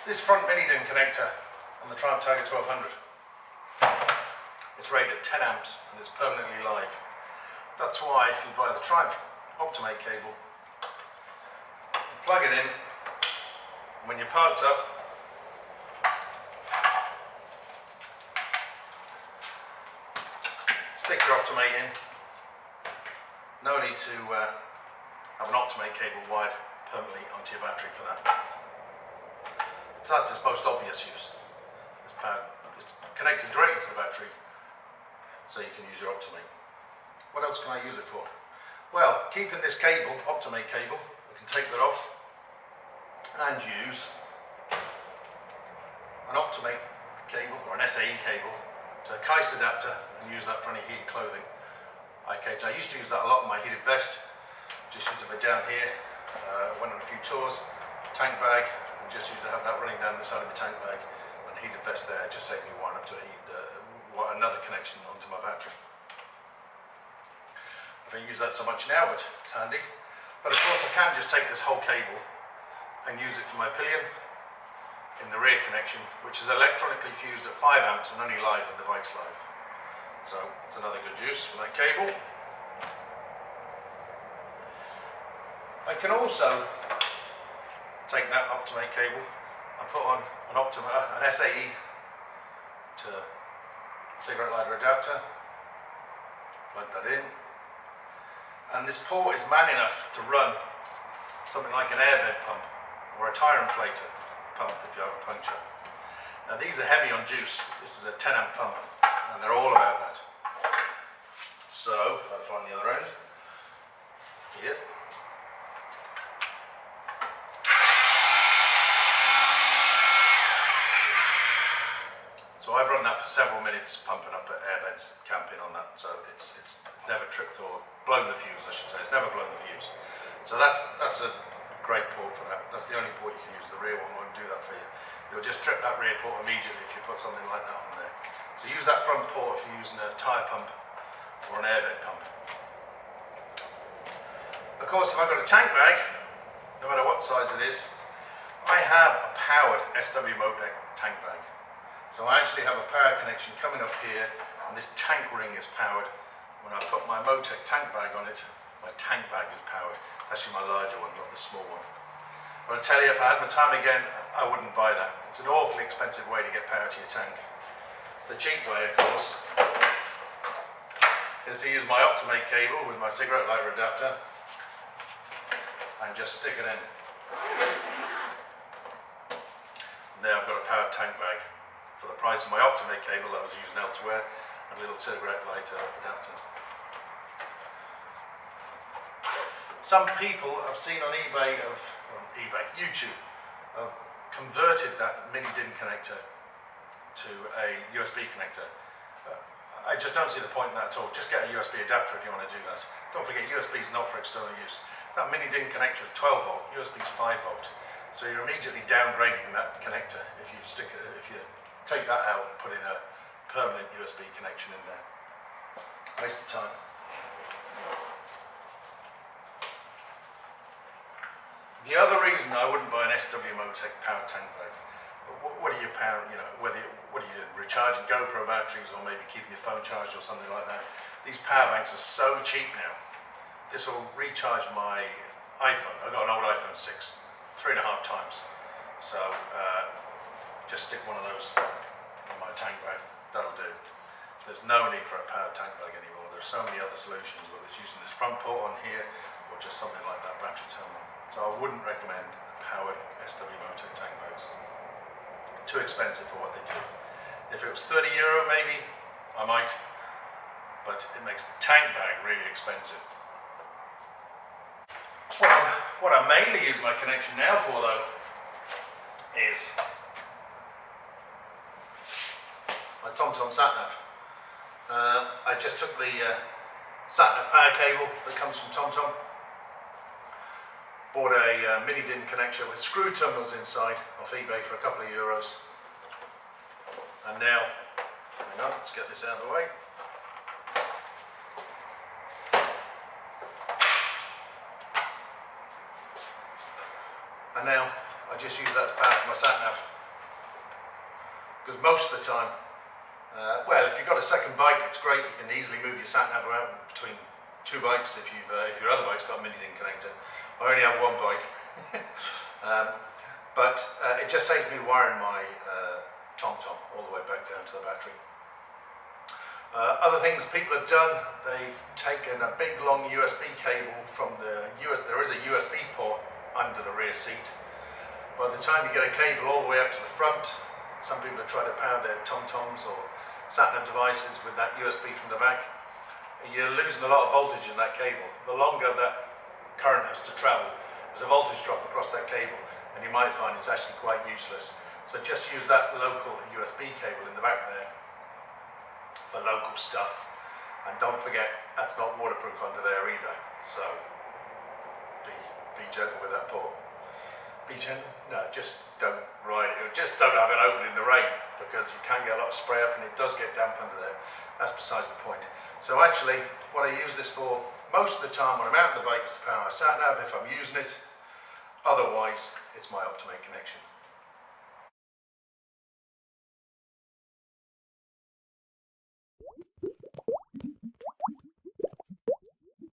This front mini DIN connector on the Triumph Tiger 1200, it's rated at 10 amps and it's permanently live. That's why if you buy the Triumph Optimate cable, you plug it in, and when you're parked up, stick your Optimate in. No need to have an Optimate cable wired permanently onto your battery for that. So that's its most obvious use. It's connected directly to the battery, so you can use your Optimate. What else can I use it for? Well, keeping this cable, Optimate cable, we can take that off and use an Optimate cable or an SAE cable to a case adapter and use that for any heated clothing. Okay, I used to use that a lot in my heated vest. Just used it down here. Went on a few tours. Tank bag. Just used to have that running down the side of the tank bag and heated vest there. It just saved me wiring up to another connection onto my battery. I don't use that so much now, but it's handy. But of course I can just take this whole cable and use it for my pillion in the rear connection, which is electronically fused at 5 amps and only live when the bike's live. So it's another good use for that cable. I can also take that Optimate cable and put on an SAE to cigarette lighter adapter, plug that in, and this port is man enough to run something like an airbed pump or a tyre inflator pump if you have a puncture. Now these are heavy on juice. This is a 10 amp pump and they're all about that. So if I find the other end, here. So I've run that for several minutes, pumping up at airbeds, camping on that. So it's never tripped or blown the fuse, I should say. It's never blown the fuse. So that's a great port for that. That's the only port you can use. The rear one won't do that for you. You'll just trip that rear port immediately if you put something like that on there. So use that front port if you're using a tyre pump or an airbed pump. Of course, if I've got a tank bag, no matter what size it is, I have a powered SW-Motech tank bag. So I actually have a power connection coming up here, and this tank ring is powered. When I put my Motech tank bag on it, my tank bag is powered. It's actually my larger one, not the small one. But I tell you, if I had my time again, I wouldn't buy that. It's an awfully expensive way to get power to your tank. The cheap way, of course, is to use my Optimate cable with my cigarette lighter adapter and just stick it in. And there I've got a powered tank bag. For the price of my Optimate cable that I was using elsewhere, and a little cigarette lighter adapter. Some people I've seen on YouTube, have converted that mini DIN connector to a USB connector. I just don't see the point in that at all. Just get a USB adapter if you want to do that. Don't forget, USB is not for external use. That mini DIN connector is 12 volt, USB is 5 volt. So you're immediately downgrading that connector if you take that out and put in a permanent USB connection in there. Waste of time. The other reason I wouldn't buy an SW-Motech powered tank bag, what are you powering, what are you doing, recharging GoPro batteries or maybe keeping your phone charged or something like that. These power banks are so cheap now. This will recharge my iPhone. I've got an old iPhone 6, 3.5 times. So just stick one of those in my tank bag, that'll do. There's no need for a powered tank bag anymore. There's so many other solutions, whether it's using this front port on here or just something like that battery terminal. So I wouldn't recommend powered SW-Motech tank bags. Too expensive for what they do. If it was €30 maybe, I might, but it makes the tank bag really expensive. What I mainly use my connection now for though is my TomTom sat-nav. I just took the sat-nav power cable that comes from TomTom, bought a mini DIN connector with screw terminals inside off eBay for a couple of euros, and now, hang on, let's get this out of the way. And now I just use that as power for my sat-nav. because most of the time, well, if you've got a second bike, it's great. You can easily move your sat nav around between two bikes if your other bike's got a mini DIN connector. I only have one bike, but it just saves me wiring my TomTom all the way back down to the battery. Other things people have done, they've taken a big long USB cable from there is a USB port under the rear seat. By the time you get a cable all the way up to the front, some people have tried to power their TomToms or sat-nav devices with that USB from the back. You're losing a lot of voltage in that cable. The longer that current has to travel, there's a voltage drop across that cable, and you might find it's actually quite useless. So just use that local USB cable in the back there for local stuff, and don't forget that's not waterproof under there either, so be gentle with that port. Be gentle? No, just don't ride it, just don't have it open in the rain, because you can get a lot of spray up and it does get damp under there. That's besides the point. So actually what I use this for most of the time when I'm out on the bike is to power my sat nav if I'm using it. Otherwise it's my up-to-date connection.